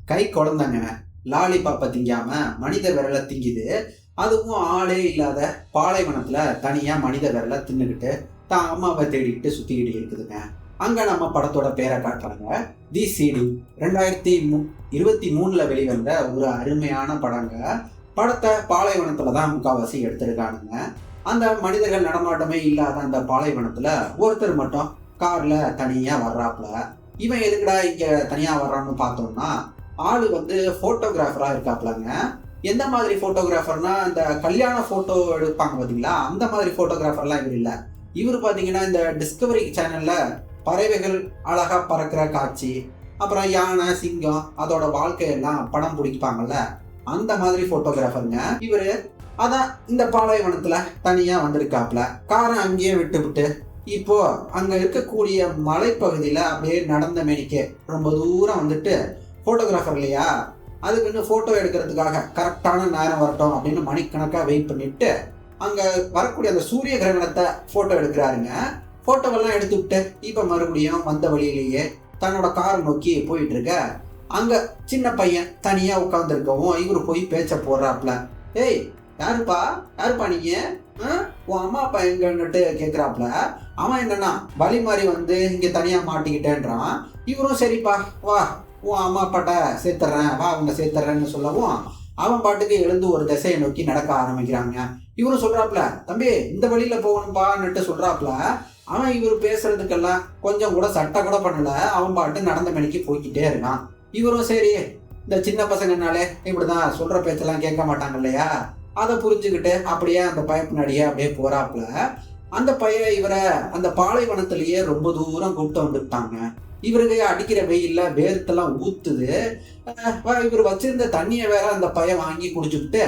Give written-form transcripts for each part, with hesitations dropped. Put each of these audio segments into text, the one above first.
கை குழந்தைங்க லாலிபாப்பை திங்காம மனித விரலை திங்குது. அதுவும் ஆளே இல்லாத பாலைவனத்துல தனியா மனித விரலை தின்னுக்கிட்டு தான் அம்மாவை தேடிக்கிட்டு சுத்திக்கிட்டு இருக்குதுங்க. அங்க நம்ம படத்தோட பேரை காட்டுறாங்க, தி சீடிங். 2023 வெளிவந்த ஒரு அருமையான படங்க. படத்தை பாலைவனத்துலதான் முக்காவாசி எடுத்திருக்கானுங்க. அந்த மனிதர்கள் நடமாட்டமே இல்லாத அந்த பாலைவனத்துல ஒருத்தர் மட்டும் கார்ல தனியா வர்றாப்புல. இவன் எதுக்குடா இங்க தனியா வர்றான்னு பார்த்தோம்னா, ஆளு போட்டோகிராஃபரா இருக்காப்லங்க. எந்த மாதிரி போட்டோகிராஃபர்னா, இந்த கல்யாண போட்டோ எடுப்பாங்க பாத்தீங்களா, அந்த மாதிரி போட்டோகிராஃபர்லாம் இவர் இல்ல. இவர் பாத்தீங்கன்னா இந்த டிஸ்கவரி சேனல்ல பறவைகள் அழகா பறக்கிற காட்சி, அப்புறம் யானை சிங்கம் அதோட வாழ்க்கையெல்லாம் படம் பிடிப்பாங்கல்ல, அந்த மாதிரி போட்டோகிராஃபருங்க இவரு. அதான் இந்த பாலைவனத்துல தனியா வந்திருக்காப்ல. காரை அங்கேயே விட்டு இப்போ அங்க இருக்கக்கூடிய மலைப்பகுதியில அப்படியே நடந்த மேனிக்கே ரொம்ப தூரம் போட்டோகிராஃபர் இல்லையா, அதுக்குன்னு போட்டோ எடுக்கிறதுக்காக கரெக்டான நேரம் வரட்டும் அப்படின்னு மணிக்கணக்காக வெயிட் பண்ணிட்டு அங்க வரக்கூடிய அந்த சூரிய கிரகணத்தை போட்டோ எடுக்கிறாருங்க. போட்டோவெல்லாம் எடுத்துவிட்டு இப்ப மறுபடியும் வந்த வழியிலேயே தன்னோட காரை நோக்கி போயிட்டு இருக்க. அங்க சின்ன பையன் தனியா உட்கார்ந்துருக்கவும் இவரு போய் பேச்ச போடுறாப்ல. ஏய், யாருப்பா நீங்க, உன் அம்மா அப்பா எங்கன்னுட்டு கேட்குறாப்புல. அவன் என்னன்னா வழி மாதிரி இங்க தனியா மாட்டிக்கிட்டேன்றான். இவரும் சரிப்பா வா உன் அம்மா அப்பாட்ட சேர்த்துறேன், வா அவங்க சேர்த்துறேன்னு சொல்லவும் அவன் பாட்டுக்கு எழுந்து ஒரு திசையை நோக்கி நடக்க ஆரம்பிக்கிறாங்க. இவரும் சொல்றாப்புல, தம்பி இந்த வழியில போகணும்பான்னுட்டு சொல்றாப்புல. அவன் இவர் பேசுறதுக்கெல்லாம் கொஞ்சம் கூட சட்டை கூட பண்ணல, அவன் பாட்டு நடந்த மணிக்கு போய்கிட்டே இருக்கான். இவரும் சரி, இந்த சின்ன பசங்கனாலே இப்படிதான் சொல்ற பேச்செல்லாம் கேட்க மாட்டாங்க இல்லையா, அதை புரிஞ்சுக்கிட்டு அப்படியே அந்த பின்னாடியே அப்படியே போறாப்புல. அந்த பையன் இவரை அந்த பாலைவனத்திலேயே ரொம்ப தூரம் கூப்பிட்டு வந்துட்டாங்க. இவருக்கு அடிக்கிற வெயில்ல வேர்த்தெல்லாம் ஊத்துது. இவர் வச்சிருந்த தண்ணியை வேற அந்த பையன் வாங்கி குடிச்சுக்கிட்டு,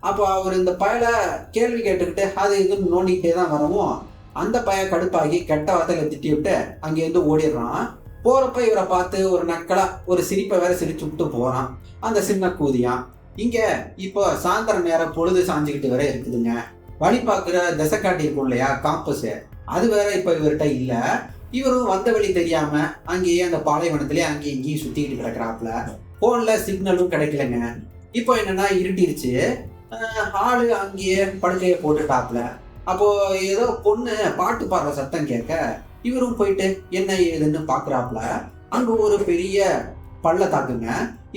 அப்போ அவர் இந்த பயலை கேள்வி கேட்டுக்கிட்டு அது இதுன்னு நோண்டிக்கிட்டே தான் வரவும் அந்த பையன் கடுப்பாகி கெட்ட வார்த்தையில திட்டி விட்டு அங்கேருந்து ஓடிடுறான். போறப்ப இவரை பார்த்து ஒரு நக்கலா ஒரு சிரிப்பை வேற சிரிச்சு விட்டு போறான் அந்த சின்ன கூதியான். இங்க இப்போ சாயந்தர நேரம் பொழுது சாஞ்சுக்கிட்டு வேற இருக்குதுங்க. வழி பார்க்குற திசை காட்டி இருக்கும் இல்லையா, காம்பஸ், அது வேற இப்ப இவர்கிட்ட இல்ல. இவரும் வந்த வழி தெரியாம அங்கேயே அந்த பாலைவனத்திலேயே அங்கேயும் இங்கேயும் சுத்திக்கிட்டு கிடக்குறாப்புல. போன்ல சிக்னலும் கிடைக்கலங்க. இப்போ என்னன்னா இருட்டிருச்சு. ஆளு அங்கேயே படுக்கைய போட்டுட்டாப்புல. அப்போ ஏதோ பொண்ணு பாட்டு பாடுற சத்தம் கேட்க இவரும் போயிட்டு என்ன ஏதுன்னு பாக்குறாப்புல. அங்க ஒரு பெரிய பள்ளத்தாக்குங்க,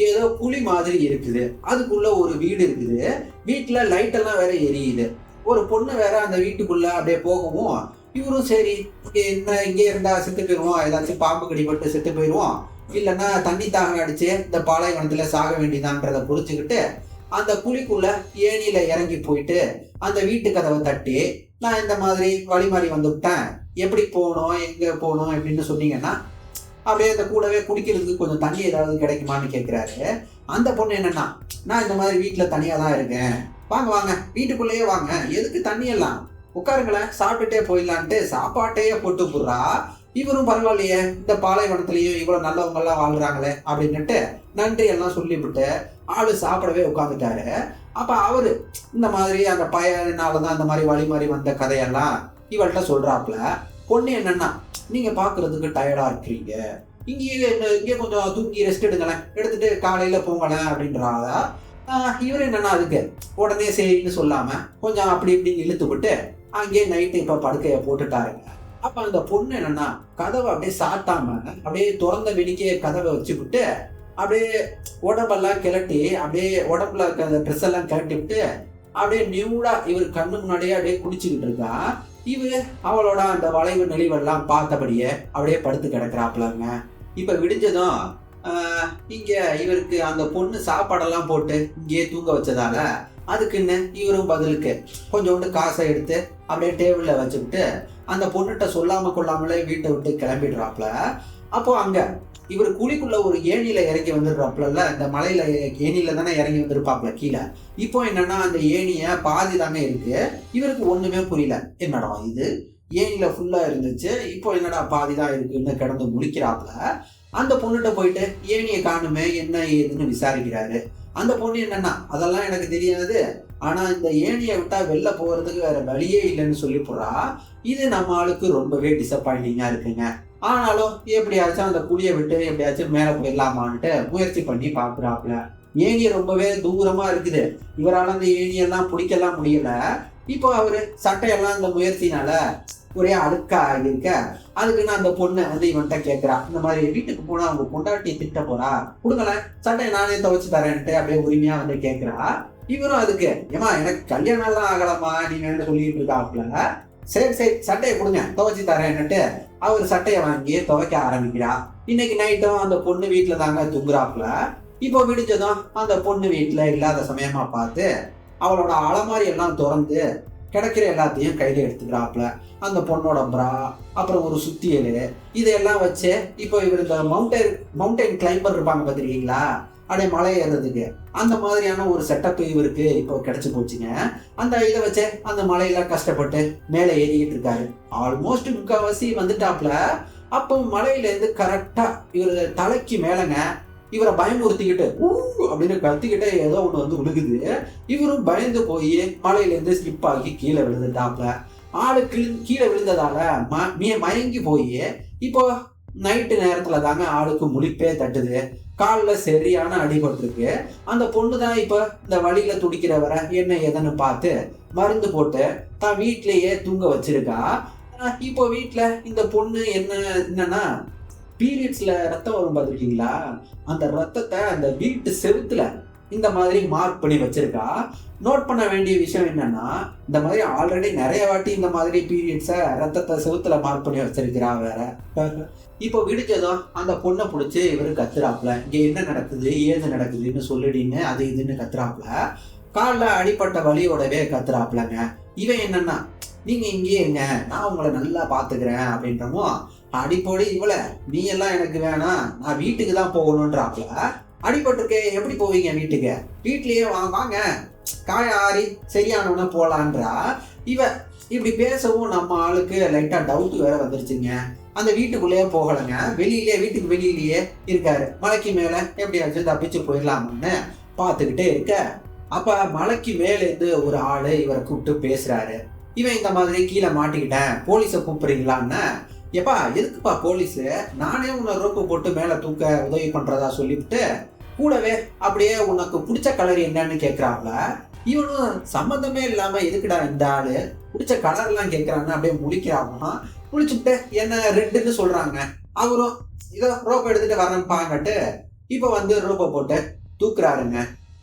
ஏதோ குழி மாதிரி இருக்குது. அதுக்குள்ள ஒரு வீடு இருக்குது. வீட்டுல லைட் எல்லாம் வேற எரியுது. ஒரு பொண்ணு வேற அந்த வீட்டுக்குள்ள அப்படியே போகவும் இவரும் சரி என்ன இங்கே இருந்தா செத்து போயிடுவோம், ஏதாச்சும் பாம்பு கடிபட்டு செத்து போயிடுவோம், இல்லைன்னா தண்ணி தாகம் அடிச்சு இந்த பாலைவனத்துல சாக வேண்டியதான்றதை புரிச்சுக்கிட்டு அந்த குழிக்குள்ள ஏணியில இறங்கி போயிட்டு அந்த வீட்டு கதவை தட்டி, நான் இந்த மாதிரி வழி மாறி வந்துவிட்டேன், எப்படி போகணும் எங்க போகணும் அப்படின்னு சொன்னீங்கன்னா அப்படியே அந்த கூடவே குடிக்கிறதுக்கு கொஞ்சம் தண்ணி ஏதாவது கிடைக்குமான்னு கேட்கிறாரு. அந்த பொண்ணு என்னன்னா, நான் இந்த மாதிரி வீட்டுல தனியா தான் இருக்கேன், வாங்க வீட்டுக்குள்ளேயே வாங்க, எதுக்கு தண்ணி எல்லாம், உட்காருங்களேன் சாப்பிட்டுட்டே போயிடலான்ட்டு சாப்பாட்டையே போட்டு போடுறா. இவரும் பரவாயில்லையே, இந்த பாலைவனத்திலையும் இவ்வளவு நல்லவங்க எல்லாம் வாழ்றாங்களே அப்படின்னுட்டு நன்றி எல்லாம் சொல்லிவிட்டு ஆளு சாப்பிடவே உட்காந்துட்டாரு. அப்ப அவரு இந்த மாதிரி அந்த பையனாலதான் அந்த மாதிரி வழி மாறி வந்த கதையெல்லாம் இவள்கிட்ட சொல்றாப்புல. பொண்ணு என்னன்னா, நீங்க பாக்குறதுக்கு டயர்டா இருக்கிறீங்க, இங்கே கொஞ்சம் தூக்கி ரெஸ்ட் எடுங்களேன், எடுத்துட்டு காலையில போங்களேன் அப்படின்றாங்க. இவர் என்னன்னா அதுக்கு உடனே சரின்னு சொல்லாம கொஞ்சம் அப்படி இப்படின்னு இழுத்து விட்டு அங்கேயே நைட்டு இப்ப படுக்கைய போட்டுட்டாருங்க. அப்ப அந்த பொண்ணு என்னன்னா கதவை அப்படியே சாத்தாம அப்படியே திறந்த வெளிக்கே கதவை வச்சுக்கிட்டு அப்படியே உடம்பெல்லாம் கிளட்டி அப்படியே உடம்புல இருக்க ட்ரெஸ் எல்லாம் கிளட்டி விட்டு அப்படியே நியூடா இவர் கண்ணு முன்னாடியே அப்படியே குடிச்சுக்கிட்டு இருக்கா. இவரு அவளோட அந்த வளைவு நெளிவெல்லாம் பார்த்தபடியே அப்படியே படுத்து கிடக்குறாப்லங்க. இப்ப விடிஞ்சதும் இங்க இவருக்கு அந்த பொண்ணு சாப்பாடெல்லாம் போட்டு இங்கேயே தூங்க வச்சதால அதுக்குன்னு இவரும் பதிலுக்கு கொஞ்சோண்டு காசை எடுத்து அப்படியே டேபிள்ல வச்சுக்கிட்டு அந்த பொண்ணுகிட்ட சொல்லாம கொள்ளாமலே வீட்டை விட்டு கிளம்பிடுறாப்புல. அப்போ அங்க இவர் குழிக்குள்ள ஒரு ஏணியில இறங்கி வந்துடுறாப்புல. இந்த மலையில ஏணியில தானே இறங்கி வந்திருப்பாப்புல கீழே. இப்போ என்னன்னா அந்த ஏணிய பாதி தானே இருக்கு. இவருக்கு ஒண்ணுமே புரியல, என்னடா இது ஏணியில ஃபுல்லா இருந்துச்சு, இப்போ என்னடா பாதிதான் இருக்குன்னு கிடந்து முழிக்கிறாப்புல. அந்த பொண்ணுகிட்ட போயிட்டு ஏணியை காணுமே என்ன ஏதுன்னு விசாரிக்கிறாரு. அந்த பொண்ணு என்னன்னா, அதெல்லாம் எனக்கு தெரியாது, ஆனா இந்த ஏணியை விட்டா வெளில போறதுக்கு வேற வழியே இல்லைன்னு சொல்லி போறா. இது நம்ம ஆளுக்கு ரொம்பவே டிசப்பாயிண்டிங்கா இருக்குங்க. ஆனாலும் எப்படியாச்சும் அந்த குழியை விட்டு எப்படியாச்சும் மேலே போயிடலாமான்ட்டு முயற்சி பண்ணி பார்க்குறாப்புல. ஏணி ரொம்பவே தூரமா இருக்குது. இவரால் அந்த ஏணியெல்லாம் பிடிக்கலாம் முடியல. இப்போ அவரு சட்டையெல்லாம் அந்த முயற்சினால ஒரே அழுக்கா இருக்க, அதுக்குன்னு அந்த பொண்ணு வந்து இவன்கிட்ட கேட்கிறா, இந்த மாதிரி வீட்டுக்கு போனா அவங்க பொண்டாட்டி திட்ட போறா, கொடுங்களேன் சட்டையை நானே துவைச்சு தரேன்ட்டு அப்படியே உரிமையா வந்து கேட்கிறா. இவரும் அதுக்கு, ஏமா எனக்கு கல்யாணம் எல்லாம் ஆகலாமா நீங்க என்ன சொல்லிட்டு இருக்காப்புல. சரி சரி சட்டையை கொடுங்க துவைச்சு தரேன்னுட்டு அவர் சட்டையை வாங்கி துவைக்க ஆரம்பிக்கிறா. இன்னைக்கு நைட்டும் அந்த பொண்ணு வீட்டுல தாங்க தூங்குறாப்புல. இப்போ விடிஞ்சதும் அந்த பொண்ணு வீட்டுல இல்லாத சமயமா பார்த்து அவளோட அலமாரி எல்லாம் திறந்து கிடைக்கிற எல்லாத்தையும் கையில எடுத்துக்கிறாப்புல. அந்த பொண்ணோட பிரா, அப்புறம் ஒரு சுத்தியல், இதையெல்லாம் வச்சு இப்போ இவர் இந்த மவுண்டைன் கிளைம்பர் இருப்பாங்க பார்த்துருக்கீங்களா, அப்படியே மலை ஏறுறதுக்கு அந்த மாதிரியான ஒரு செட்டப் இவருக்கு இப்போ கிடைச்சி போச்சுங்க. அந்த இதை வச்சு அந்த மலையில கஷ்டப்பட்டு மேலே ஏறிக்கிட்டு இருக்காரு. ஆல்மோஸ்ட் முக்கால்வாசி வந்துட்டாப்புல. அப்போ மலையில இருந்து கரெக்டா இவர் தலைக்கு மேலங்க இவரை பயமுறுத்திக்கிட்டு அப்படின்னு கத்திக்கிட்டே ஏதோ ஒண்ணு வந்து விழுகுது. இவரும் பயந்து போய் மலையிலேருந்து ஸ்லிப் ஆகி கீழே விழுந்துட்டாப்ல. ஆளு கீழே விழுந்ததால மயங்கி போய் இப்போ நைட்டு நேரத்துல தாங்க ஆளுக்கு முழிப்பே தட்டுது. காலில் சரியான அடிபட்டிருக்கு. அந்த பொண்ணு தான் இப்போ இந்த வழியில துடிக்கிறவரை என்ன ஏதுன்னு பார்த்து மருந்து போட்டு தான் வீட்லயே தூங்க வச்சிருக்கா. இப்போ வீட்டுல இந்த பொண்ணு என்னன்னா பீரியட்ஸ்ல ரத்தம் வரும் பார்த்துருக்கீங்களா, அந்த ரத்தத்தை அந்த வீட்டு செவுத்துல இந்த மாதிரி மார்க் பண்ணி வச்சிருக்கா. நோட் பண்ண வேண்டிய விஷயம் என்னன்னா, இந்த மாதிரி ஆல்ரெடி நிறைய வாட்டி இந்த மாதிரி பீரியட்ஸை ரத்தத்தை செவுத்துல மார்க் பண்ணி வச்சிருக்கிறா வேற. இப்போ விடிச்சதும் அந்த பொண்ணை பிடிச்சி இவரு கத்துறாப்புல, இங்க என்ன நடக்குது ஏது நடக்குதுன்னு சொல்லிடின்னு அது இதுன்னு கத்துறாப்புல. காலில் அடிப்பட்ட வலியோடவே கத்துறாப்புலங்க. இவன் என்னன்னா, நீங்க இங்கேயே இருங்க நான் உங்களை நல்லா பாத்துக்கிறேன் அப்படின்றமோ, அடிப்போடி இவள நீ எல்லாம் எனக்கு வேணாம் நான் வீட்டுக்கு தான் போகணுன்றாப்புல. அடிபட்டிருக்கே எப்படி போவீங்க வீட்டுக்கு, வீட்லயே வாங்க காய ஆறி சரியானவன போலான்றா. இவ இப்படி பேசவும் நம்ம ஆளுக்கு லைட்டா டவுட் வேற வந்துருச்சுங்க. அந்த வீட்டுக்குள்ளேயே போகலைங்க, வீட்டுக்கு வெளியிலேயே இருக்காரு. மலைக்கு மேல எப்படியாச்சும் தப்பிச்சு போயிடலாம்னு பார்த்துக்கிட்டே இருக்க, அப்ப மலைக்கு மேலேருந்து ஒரு ஆளு இவரை கூப்பிட்டு பேசுறாரு. இவன் இந்த மாதிரி கீழே மாட்டிக்கிட்டேன் போலீஸை கூப்பிடுறீங்களான்னு. எப்பா எதுக்குப்பா போலீஸு, நானே உன்னை ரோப்பு போட்டு மேலே தூக்க உதவி பண்றதா சொல்லிவிட்டு கூடவே அப்படியே உனக்கு பிடிச்ச கலர் என்னன்னு கேட்குறாப்புல. இவனும் சம்மந்தமே இல்லாம எதுக்குடா இந்த ஆளு பிடிச்ச கலர்லாம் கேட்குறான்னு அப்படியே முழிக்கிறாமா. முழிச்சுட்டு என்ன ரெட்டுன்னு சொல்றாங்க. அவரும் இதோ ரோப்பை எடுத்துட்டு வரேன்பாங்கட்டு இப்போ வந்து ரோப்பை போட்டு தூக்குறாருங்க.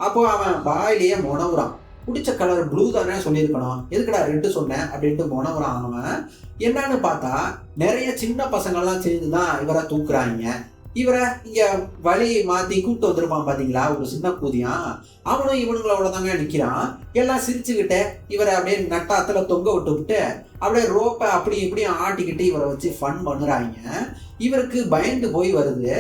அப்போ அவன் வாயிலேயே முனவுறான். பிடிச்ச கலர் ப்ளூ தானே சொல்லியிருக்கணும், எதுக்குடா ரெட்டு சொன்னேன் அப்படின்ட்டு முனவுறான் அவன். என்னன்னு பார்த்தா நிறைய சின்ன பசங்கள்லாம் சேர்ந்து தான் இவரை தூக்குறாங்க. இவரை இங்க வழி மாத்தி கூப்பிட்டு வந்துருப்பான் பாத்தீங்களா ஒரு சின்ன கூதியான், அவனும் இவனுங்களோட தாங்க நிக்கிறான். எல்லாம் சிரிச்சுக்கிட்டு இவரை அப்படியே நட்டாத்துல தொங்க விட்டு அப்படியே ரோப்பை அப்படி இப்படியும் ஆட்டிக்கிட்டு இவரை வச்சு ஃபன் பண்ணுறாங்க. இவருக்கு பயந்து போய் வருது.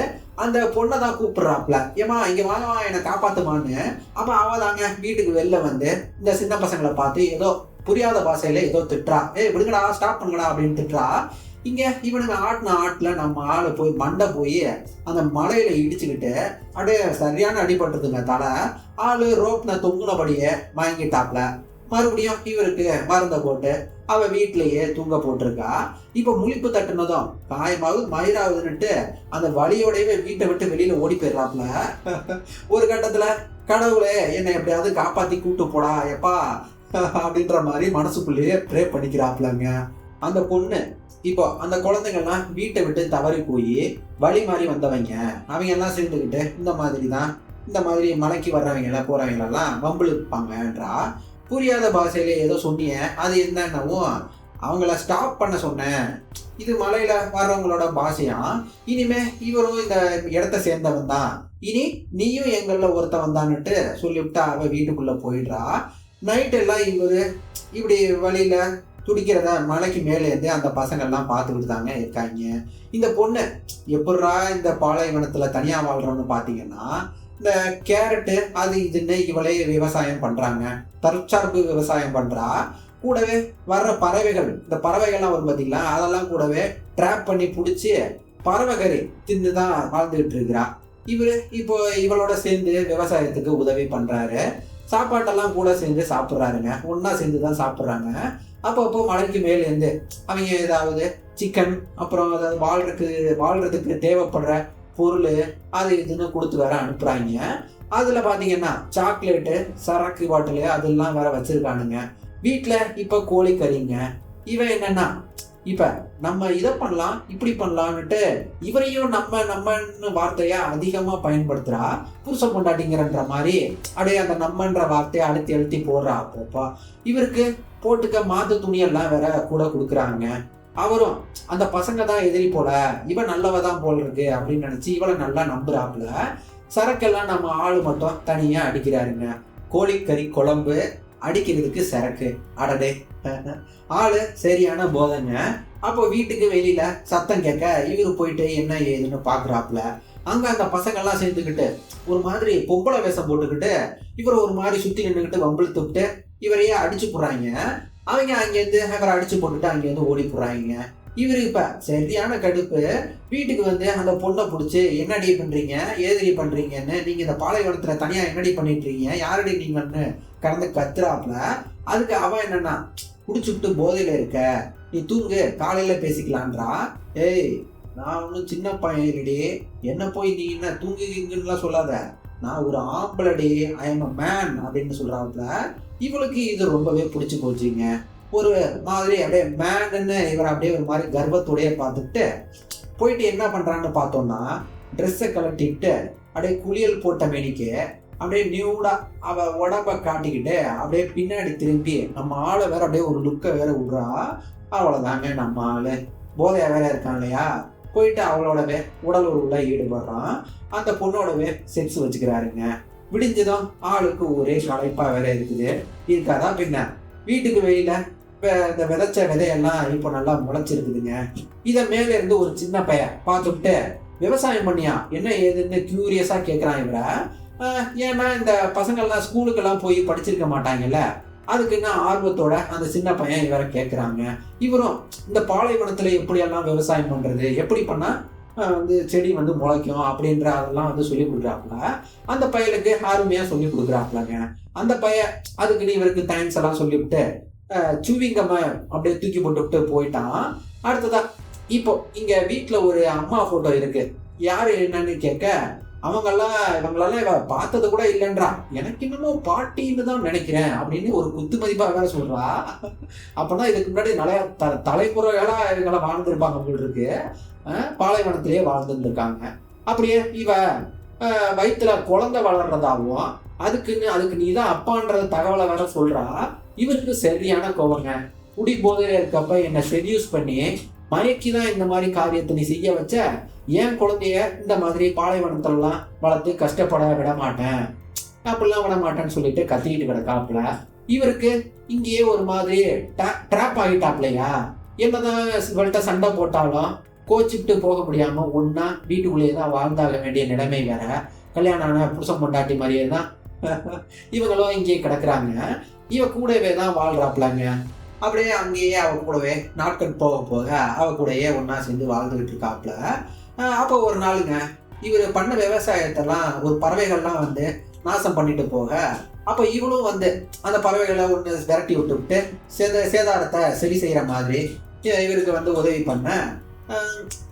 அந்த பொண்ணை தான் கூப்பிடுறாப்ல, ஏமா இங்க வாங்க என்னை காப்பாத்துமான்னு. அப்ப அவ தாங்க வீட்டுக்கு வெளில வந்து இந்த சின்ன பசங்களை பார்த்து ஏதோ புரியாத பாஷையில ஏதோ திட்டுறா, விடுங்கடா ஸ்டாப் பண்ணுங்கடா அப்படின்னு திட்டுறா. இங்க இவனுங்க ஆட்டுல நம்ம ஆளு போய் மண்டை போய் அந்த மலையில இடிச்சுக்கிட்டு அப்படியே சரியான அடிபட்டுதுங்க தலை. ஆளு ரோப்ன தொங்குனபடியே வாங்கிட்டாப்ல. மறுபடியும் இவருக்கு மருந்தை போட்டு அவ வீட்டிலேயே தூங்க போட்டிருக்கா. இப்ப முழிப்பு தட்டுனதும் காயமாவது மயிராகுதுன்னுட்டு அந்த வலியோடவே வீட்டை விட்டு வெளியில ஓடி போயிடுறாப்ல. ஒரு கட்டத்துல கடவுளே என்னை எப்படியாவது காப்பாத்தி கூப்பிட்டு போடா எப்பா அப்படின்ற மாதிரி மனசுக்குள்ளேயே ப்ரே பண்ணிக்கிறாப்லங்க அந்த பொண்ணு. இப்போ அந்த குழந்தைங்கள்லாம் வீட்டை விட்டு தவறி போய் வழி மாறி வந்தவங்க அவங்க எல்லாம் சேர்ந்துக்கிட்டு இந்த மாதிரி மலைக்கு வர்றவங்க போறவங்களெல்லாம் வம்புல இருப்பாங்கன்றா. புரியாத பாஷையில ஏதோ சொன்னிய, அது என்னன்னவோ அவங்கள ஸ்டாப் பண்ண சொன்னேன். இது மலையில வர்றவங்களோட பாஷையா, இனிமே இவரும் இந்த இடத்த சேர்ந்தவன் தான், இனி நீயும் எங்கள ஒருத்தவன் தான்னுட்டு சொல்லிவிட்டா அவ வீட்டுக்குள்ள போயிடுறா. நைட் எல்லாம் இவரு இப்படி வழியில துடிக்கிறத மலைக்கு மேலேருந்து அந்த பசங்கள்லாம் பார்த்துக்கிட்டு தாங்க இருக்காங்க. இந்த பொண்ணு எப்படா இந்த பாலைவனத்துல தனியா வாழ்றோம்னு பாத்தீங்கன்னா, இந்த கேரட்டு அது இதுன்னு இவளே விவசாயம் பண்றாங்க, தற்சார்பு விவசாயம் பண்றா. கூடவே வர்ற பறவைகள், இந்த பறவைகள்லாம் வரும் பார்த்தீங்களா, அதெல்லாம் கூடவே ட்ராப் பண்ணி பிடிச்சி பறவைகறி தின்னு தான் வாழ்ந்துகிட்டு இருக்கிறா. இவரு இப்போ இவளோட சேர்ந்து விவசாயத்துக்கு உதவி பண்றாரு. சாப்பாட்டெல்லாம் கூட சேர்ந்து சாப்பிட்றாருங்க, ஒன்னா சேர்ந்து தான் சாப்பிட்றாங்க. அப்பப்போ மலைக்கு மேலேருந்து அவங்க ஏதாவது சிக்கன், அப்புறம் அதாவது வாழ்றதுக்கு தேவைப்படுற பொருள் அது இதுன்னு கொடுத்து வேற அனுப்புறாங்க. அதுல பாத்தீங்கன்னா சாக்லேட்டு, சரக்கு பாட்டிலு அதெல்லாம் வேற வச்சிருக்கானுங்க. வீட்டுல இப்ப கோழிக்கறிங்க. இவன் என்னன்னா இப்ப நம்ம இதை பண்ணலாம் இப்படி பண்ணலான்னுட்டு இவரையும் நம்மன்னு வார்த்தையா அதிகமா பயன்படுத்துறா. புருஷ பொண்டாட்டிங்கிறன்ற மாதிரி அப்படியே அந்த நம்மன்ற வார்த்தையை அழுத்தி அழுத்தி போடுறா. அப்பப்பா இவருக்கு போட்டுக்க மாத்து துணியெல்லாம் வேற கூட கொடுக்குறாங்க. அவரும் அந்த பசங்க தான் எதிரி போல, இவன் நல்லவதான் போல் இருக்கு அப்படின்னு நினைச்சு இவளை நல்லா நம்புறாப்புல. சரக்கெல்லாம் நம்ம ஆளு மட்டும் தனியா அடிக்கிறாருங்க. கோழிக்கறி குழம்பு அடிக்கிறதுக்கு சரக்கு. அடடே, ஆளு சரியான போதைங்க. அப்போ வீட்டுக்கு வெளியில சத்தம் கேட்க இவரு போயிட்டு என்ன ஏதுன்னு பாக்குறாப்புல. அங்க அந்த பசங்க எல்லாம் சேர்ந்துக்கிட்டு ஒரு மாதிரி பொம்பளை வேஷம் போட்டுக்கிட்டு இவரை ஒரு மாதிரி சுத்தி நின்றுக்கிட்டு வம்பிழுத்து விட்டு இவரையே அடிச்சு போடுறாங்க. அவங்க அங்கேருந்து இவரை அடிச்சு போட்டுட்டு அங்கேருந்து ஓடி போடுறாங்க. இவரு இப்ப சரியான கடுப்பு. வீட்டுக்கு வந்து அந்த பொண்ணை பிடிச்சி என்னடி பண்றீங்க, ஏதடி பண்றீங்கன்னு, நீங்க இந்த பாலைவனத்துல தனியா என்னடி பண்ணிட்டு இருக்கீங்க, யாரடி நீங்கன்னு கடந்து கத்துறாப்புல. அதுக்கு அவன் என்னன்னா குடிச்சுட்டு போதையில இருக்க, நீ தூங்கு காலையில பேசிக்கலான்றா. ஏய், நான் ஒன்னும் சின்ன பையன் இல்லடி, என்ன போய் நீ என்ன தூங்குங்கன்னுலாம் சொல்லாத, நான் ஒரு ஆம்பளடி, ஐ எம் அ மேன் அப்படின்னு சொல்றாப்புல. இவளுக்கு இது ரொம்பவே பிடிச்சி போச்சுங்க. ஒரு மாதிரி அப்படியே மேன்னு இவர் அப்படியே ஒரு மாதிரி கர்வத்தோடைய பார்த்துட்டு போயிட்டு என்ன பண்றான்னு பார்த்தோம்னா ட்ரெஸ்ஸை கலட்டிக்கிட்டு அப்படியே குளியல் போட்ட மேனிக்கு அப்படியே நியூடா அவ உடம்ப காட்டிக்கிட்டு அப்படியே பின்னாடி திரும்பி நம்ம ஆளை வேற அப்படியே ஒரு லுக்கை வேற விடுறா. அவ்வளவுதாங்க, நம்ம ஆளு போதையா வேற இருக்கான் இல்லையா, போயிட்டு அவளோடவே உடல் உறவுல ஈடுபடுறான். அந்த பொண்ணோடவே செக்ஸ் வச்சுக்கிறாருங்க. விடிஞ்சதும் ஆளுக்கு ஒரே களைப்பா வேற இருக்காதா பின்ன. வீட்டுக்கு வெளியில இந்த விதைச்ச விதையெல்லாம் இப்போ நல்லா முளைச்சிருக்குதுங்க. இதை மேல இருந்து ஒரு சின்ன பையன் பார்த்துட்டு விவசாயம் பண்ணியா என்ன ஏதுன்னு கியூரியஸா கேட்கிறான் இவரை. ஏன்னா இந்த பசங்கள்லாம் ஸ்கூலுக்கெல்லாம் போய் படிச்சிருக்க மாட்டாங்கல்ல, அதுக்குன்னு ஆர்வத்தோட அந்த சின்ன பையன் இவரை கேட்குறாங்க. இவரும் இந்த பாலைவனத்துல எப்படியெல்லாம் விவசாயம் பண்றது, எப்படி பண்ணா வந்து செடி வந்து முளைக்கும் அப்படின்ற அதெல்லாம் வந்து சொல்லி கொடுக்குறாப்புல. அந்த பையனுக்கு அருமையா சொல்லி கொடுக்குறாப்புலங்க. அந்த பையன் அதுக்குன்னு இவருக்கு தேங்க்ஸ் எல்லாம் சொல்லிவிட்டு சூவிங்கம்ம அப்படியே தூக்கி போட்டுவிட்டு போயிட்டான். அடுத்ததா இப்போ இங்க வீட்டுல ஒரு அம்மா போட்டோ இருக்கு. யாரு என்னன்னு கேட்க இவங்களெல்லாம் இவ பார்த்தது கூட இல்லைன்றா, எனக்கு இன்னமும் பாட்டின்னு தான் நினைக்கிறேன் அப்படின்னு ஒரு குத்து மதிப்பா வேற சொல்றா. அப்பதான் இதுக்கு முன்னாடி நிறைய தலைமுறைகளா இவங்களை வாழ்ந்துருப்பாங்க போல் இருக்கு. பாலைவனத்திலேயே வாழ்ந்துருக்காங்க. அப்படியே இவ வயிற்றுல குழந்தை வளர்றதாகவும் அதுக்கு நீ தான் அப்பான்ற தகவலை வேற சொல்றா. இவருக்கு சரியான கோவங்க. குடி போதையில இருக்கப்ப என்னை செடியூஸ் பண்ணி மயக்கிதான் இந்த மாதிரி காரியத்தை நீ செய்ய வச்ச, ஏன் குழந்தைய இந்த மாதிரி பாலைவனத்திலாம் வளர்த்து கஷ்டப்பட விட மாட்டேன், அப்படிலாம் விட மாட்டேன்னு சொல்லிட்டு கத்திக்கிட்டு கிடக்காப்புல. இவருக்கு இங்கேயே ஒரு மாதிரி ட்ராப் ஆகிட்டாப்லையா. என்னதான் இவள்கிட்ட சண்டை போட்டாலும் கோச்சிக்கிட்டு போக முடியாம ஒன்னா வீட்டுக்குள்ளேயே தான் வாழ்ந்தாக வேண்டிய நிலைமை வேற. கல்யாணம் ஆன புருஷன் பொண்டாட்டி மாதிரியே தான் இவங்களும் இங்கேயே கிடக்குறாங்க. இவ கூடவே தான் வாழ்றாப்லங்க. அப்படியே அங்கேயே அவ கூடவே நாட்கள் போக போக அவ கூடயே ஒன்னா சேர்ந்து வாழ்ந்துகிட்டு இருக்காப்புல. அப்போ ஒரு நாளுங்க இவர் பண்ண விவசாயத்தெல்லாம் ஒரு பறவைகள்லாம் வந்து நாசம் பண்ணிட்டு போக, அப்போ இவனும் வந்து அந்த பறவைகளை ஒன்று விரட்டி விட்டு சேதாரத்தை சரி செய்யற மாதிரி இவருக்கு வந்து உதவி பண்ண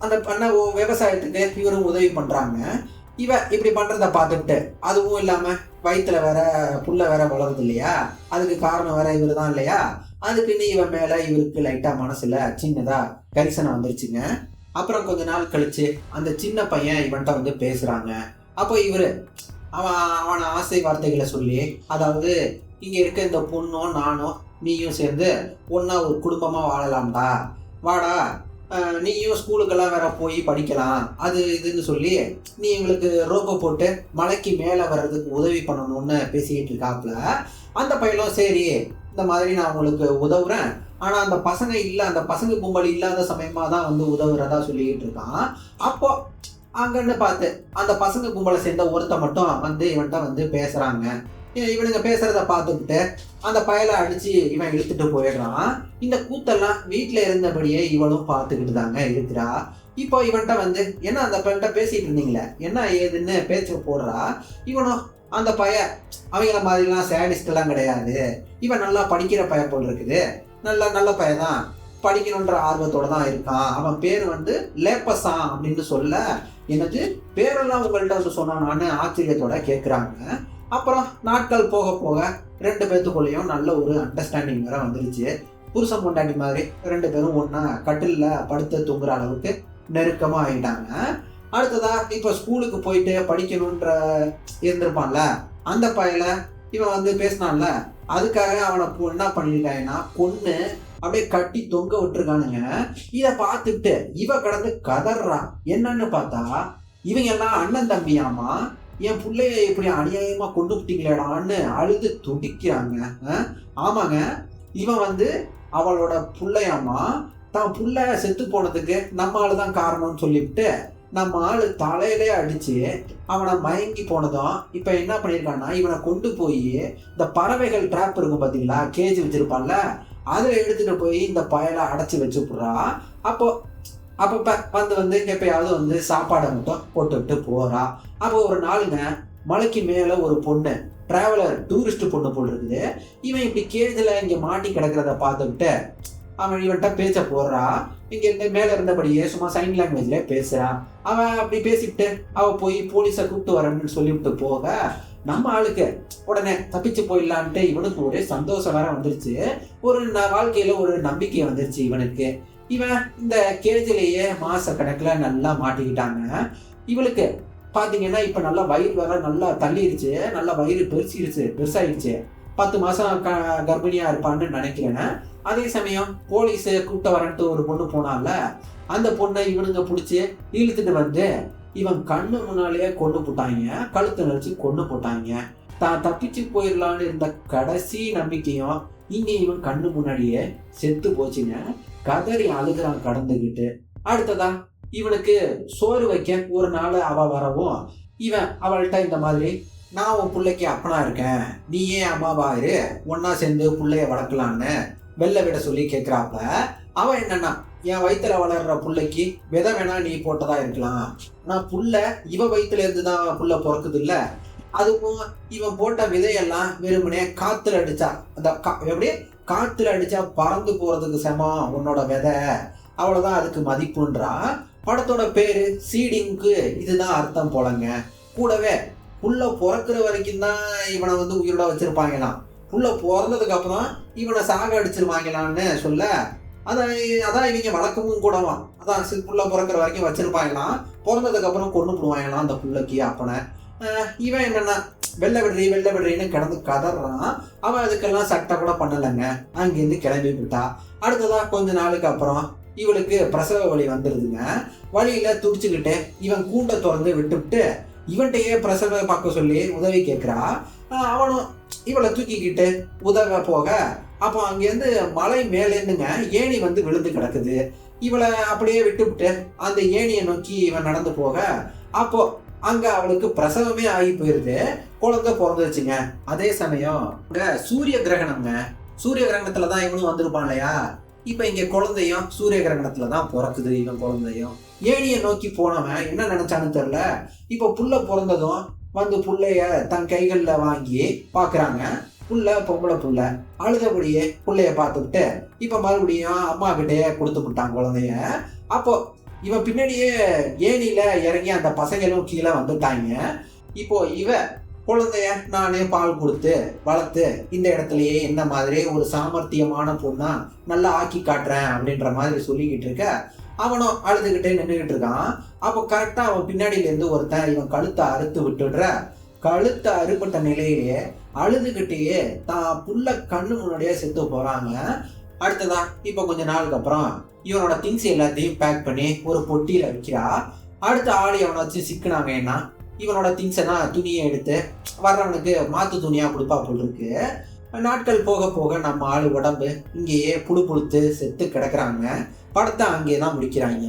அந்த பண்ண விவசாயத்துக்கு இவரும் உதவி பண்றாங்க. இவ இப்படி பண்றத பார்த்துட்டு அதுவும் இல்லாம வயிற்றுல வேற புல்ல வேற வளருது இல்லையா, அதுக்கு காரணம் வேற இவரு தான் இல்லையா. அதுக்குன்னு இவன் மேல இவருக்கு லைட்டா மனசுல சின்னதா கரிசனை வந்துருச்சுங்க. அப்புறம் கொஞ்ச நாள் கழிச்சு அந்த சின்ன பையன் இவன்ட்ட வந்து பேசுறாங்க. அப்போ இவரு அவன ஆசை வார்த்தைகளை சொல்லி, அதாவது இங்க இருக்க இந்த பொண்ணும் நானும் நீயும் சேர்ந்து ஒன்னா ஒரு குடும்பமா வாழலாம்டா, வாடா நீயும் ஸ்கூலுக்கெல்லாம் வேற போய் படிக்கலாம், அது இதுன்னு சொல்லி நீ எங்களுக்கு ரோபோ போட்டு மலைக்கு மேலே வர்றதுக்கு உதவி பண்ணணும்னு பேசிக்கிட்டு இருக்காப்புல. அந்த பையனும் சரி இந்த மாதிரி நான் உங்களுக்கு உதவுறேன், ஆனால் அந்த பசங்க இல்லை, அந்த பசங்க கும்பல் இல்லாத சமயமாக தான் வந்து உதவுறதா சொல்லிக்கிட்டு இருக்கான். அப்போ அங்கன்னு பார்த்து அந்த பசங்க கும்பலை சேர்ந்த ஒருத்த மட்டும் வந்து இவன்கிட்ட வந்து பேசுகிறாங்க. இவனுங்க பேசுறத பார்த்துக்கிட்டு அந்த பயலை அடிச்சு இவன் இழுத்துட்டு போயிடுறான். இந்த கூத்தெல்லாம் வீட்டுல இருந்தபடியே இவளும் பார்த்துக்கிட்டு தாங்க இருக்கிறா. இப்போ இவன்கிட்ட வந்து என்ன அந்த பையன்கிட்ட பேசிட்டு இருந்தீங்களே என்ன ஏதுன்னு பேச்சு போடுறா. இவனும் அந்த அவங்கள மாதிரிலாம் சேடிஸ்ட் எல்லாம் கிடையாது, இவன் நல்லா படிக்கிற பையன் போல் இருக்குது, நல்ல பையன் தான், படிக்கணுன்ற ஆர்வத்தோட தான் இருக்கான். அவன் பேர் வந்து லேப்பசா அப்படின்னு சொல்ல, என்னது பேரெல்லாம் உங்கள்கிட்ட வந்து சொன்னான்னு ஆச்சரியத்தோட கேட்குறாங்க. அப்புறம் நாட்கள் போக போக 2 பேத்துக்குள்ளேயும் நல்ல ஒரு அண்டர்ஸ்டாண்டிங் வேற வந்துருச்சு. புருஷன் பொண்டாட்டி மாதிரி 2 பேரும் ஒன்றா கட்டிலில் படுத்து தூங்குற அளவுக்கு நெருக்கமாக ஆகிட்டாங்க. அடுத்ததா இப்போ ஸ்கூலுக்கு போயிட்டு படிக்கணுன்ற இருந்திருப்பான்ல, அந்த பையல இவன் வந்து பேசினான்ல, அதுக்காக அவனை என்ன பண்ணியிருக்காங்கன்னா கொன்று அப்படியே கட்டி தொங்க விட்டுருக்கானுங்க. இதை பார்த்துட்டு இவ கடந்து கதறான். என்னன்னு பார்த்தா இவங்க எல்லாம் அண்ணன் தம்பியாமா, என் பிள்ளைய இப்படி அநியாயமா கொண்டு விட்டீங்களேடான்னு அழுது துடிக்கிறாங்க. ஆமாங்க, இவன் வந்து அவளோட பிள்ளையாமா, தான் புள்ள செத்து போனதுக்கு நம்ம ஆளு தான் காரணம்னு சொல்லிவிட்டு நம்ம ஆளு தலையிலே அடிச்சு அவனை மயங்கி போனதும் இப்ப என்ன பண்ணியிருக்கான்னா, இவனை கொண்டு போய் இந்த பறவைகள் ட்ராப் இருக்கும் பார்த்தீங்களா, கேஜ் வச்சிருப்பான்ல, அதில் எடுத்துட்டு போய் இந்த பயலை அடைச்சி வச்சுப்புடுறா. அப்பப்ப வந்து எப்பயாவது வந்து சாப்பாடை மட்டும் போட்டுவிட்டு போறா. அப்போ ஒரு நாளுங்க மலைக்கு மேல ஒரு பொண்ணு, டிராவலர் டூரிஸ்ட் பொண்ணு போல் இருக்குது. இவன் இப்படி கேஜில் இங்கே மாட்டி கிடக்கிறத பார்த்துக்கிட்டு அவன் இவன்கிட்ட பேச்ச போடுறா. இங்க இருந்து மேல இருந்தபடியே சும்மா சைன் லாங்குவேஜ்ல பேசுறான். அவன் அப்படி பேசிட்டு அவ போய் போலீஸை கூப்பிட்டு வரேன்னு சொல்லிவிட்டு போக, நம்ம ஆளுக்கு உடனே தப்பிச்சு போயிடலான்ட்டு இவனுக்கு ஒரு சந்தோஷம் வேற வந்துருச்சு. ஒரு வாழ்க்கையில ஒரு நம்பிக்கை வந்துருச்சு இவனுக்கு. இவன் இந்த கேஜிலேயே மாச கணக்குல நல்லா மாட்டிக்கிட்டாங்க. இவளுக்கு பாத்தீங்கன்னா இப்ப நல்லா வயிறு வேற நல்லா தள்ளிடுச்சு, நல்லா வயிறு பெருசாயிடுச்சு. 10 மாசம் கர்ப்பிணியா இருப்பான்னு நினைக்கிறேன். அதே சமயம் போலீஸ் கூப்பிட்டு வரன்ட்டு ஒரு பொண்ணு போனால, அந்த பொண்ணை இவனுங்க பிடிச்சி இழுத்துட்டு வந்து இவன் கண்ணு முன்னாலேயே கொண்டு போட்டாங்க, கழுத்து நடிச்சு கொண்டு போட்டாங்க. தான் தப்பிச்சு போயிடலான்னு இருந்த கடைசி நம்பிக்கையும் இங்க இவன் கண்ணு முன்னாடியே செத்து போச்சுங்க. கதறி அழுகிறான் கடந்துகிட்டு. அடுத்ததா இவனுக்கு சோறு வைக்க ஒரு நாள் அவ வரவும், இவன் அவள்கிட்ட இந்த மாதிரி, நான் உன் பிள்ளைக்கு அப்பனா இருக்கேன், நீ ஏன் அம்மாவா இரு, ஒன்னா சேர்ந்து பிள்ளைய வளர்க்கலான்னு வெள்ளை விட சொல்லி கேட்கிறாப்ப, அவன் என்னன்னா, என் வயிற்றுல வளர்ற பிள்ளைக்கு விதை வேணா நீ போட்டதா இருக்கலாம், நான் புள்ள இவ வயிற்றுல இருந்து தான் புள்ள பிறக்குது இல்ல, அதுவும் இவன் போட்ட விதையெல்லாம் வெறுமனே காத்துல அடிச்சா, அந்த எப்படி காத்துல அடிச்சா பறந்து போறதுக்கு சமம் உன்னோட விதை, அவ்வளவுதான் அதுக்கு மதிப்புன்றா. படத்தோட பேரு சீடிங்க்கு இதுதான் அர்த்தம் போலங்க. கூடவே புள்ள பிறக்கிற வரைக்கும் தான் இவனை வந்து உயிரோட வச்சிருப்பாங்களாம், புள்ள பிறந்ததுக்கு அப்புறம் இவனை சாக அடிச்சிருவாங்களான்னு சொல்ல, அதான் இவங்க வழக்கமும் கூடவான். அதான் புள்ள பிறக்கிற வரைக்கும் வச்சிருப்பாங்களாம், பிறந்ததுக்கு அப்புறம் கொண்டு போடுவாங்களாம் அந்த புள்ளைக்கு அப்பனை. இவன் என்னன்னா வெள்ளை விடுறேன்னு கிடந்து கதறான். அவன் அதுக்கெல்லாம் சட்டை கூட பண்ணலைங்க, அங்கேருந்து கிளம்பி விட்டா. அடுத்ததா கொஞ்ச நாளுக்கு அப்புறம் இவளுக்கு பிரசவ வலி வந்துடுதுங்க. வழியில துடிச்சுக்கிட்டு இவன் கூண்டை திறந்து விட்டுவிட்டு இவன்கிட்டயே பிரசவ பார்க்க சொல்லி உதவி கேட்கிறா. அவனும் இவளை தூக்கிக்கிட்டு உதவ போக, அப்போ அங்கேருந்து மலை மேலேருந்துங்க ஏணி வந்து விழுந்து கிடக்குது. இவளை அப்படியே விட்டுவிட்டு அந்த ஏணியை நோக்கி இவன் நடந்து போக, அப்போ அங்க அவளுக்கு பிரசவமே ஆகி போயிருது, குழந்தை பிறந்துருச்சுங்க. அதே சமயம் சூரிய கிரகணம்ங்க, சூரிய கிரகணத்துலதான் இவனும் வந்திருப்பான் இல்லையா. இப்ப இங்க குழந்தையும் சூரிய கிரகணத்துலதான் பிறக்குது. இவன் குழந்தையும் ஏணியை நோக்கி போனவன் என்ன நினைச்சான்னு தெரியல, இப்ப புள்ள பிறந்ததும் வந்து புள்ளைய தன் கைகள்ல வாங்கி பாக்குறாங்க. புள்ள பொம்பளை புள்ள அழுதபடியே புள்ளைய பார்த்துக்கிட்டு இப்ப மறுபடியும் அம்மா கிட்டே கொடுத்து விட்டான் குழந்தைய. அப்போ இவன் பின்னாடியே ஏணியில இறங்கி அந்த பசங்களும் கீழே வந்துட்டாங்க. இப்போ இவ குழந்தைய நானே பால் கொடுத்து வளர்த்து இந்த இடத்துலயே என்ன மாதிரி ஒரு சாமர்த்தியமான பொண்ணா நல்லா ஆக்கி காட்டுறேன் அப்படின்ற மாதிரி சொல்லிக்கிட்டு இருக்க, அவனும் அழுதுகிட்டே நின்றுகிட்டு இருக்கான். அப்போ கரெக்டா அவன் பின்னாடியில இருந்து ஒருத்தன் இவன் கழுத்தை அறுத்து விட்டுடுற. கழுத்தை அறுபட்ட நிலையிலேயே அழுதுகிட்டே தான் புள்ள கண்ணு முன்னாடியே செத்து போறாங்க. அடுத்ததா இப்ப கொஞ்ச நாளுக்கு அப்புறம் இவனோட திங்ஸ் எல்லாத்தையும் பேக் பண்ணி ஒரு பொட்டியில வைக்கிறா. அடுத்த ஆள் அவனை வச்சு சிக்கினாங்கன்னா இவனோட திங்ஸை தான் துணியை எடுத்து வர்றவனுக்கு மாத்து துணியா கொடுப்பா போல் இருக்கு. நாட்கள் போக போக நம்ம ஆளு உடம்பு இங்கேயே புழு புழுத்து செத்து கிடக்குறாங்க. படத்தை அங்கேயே தான் முடிக்கிறாங்க.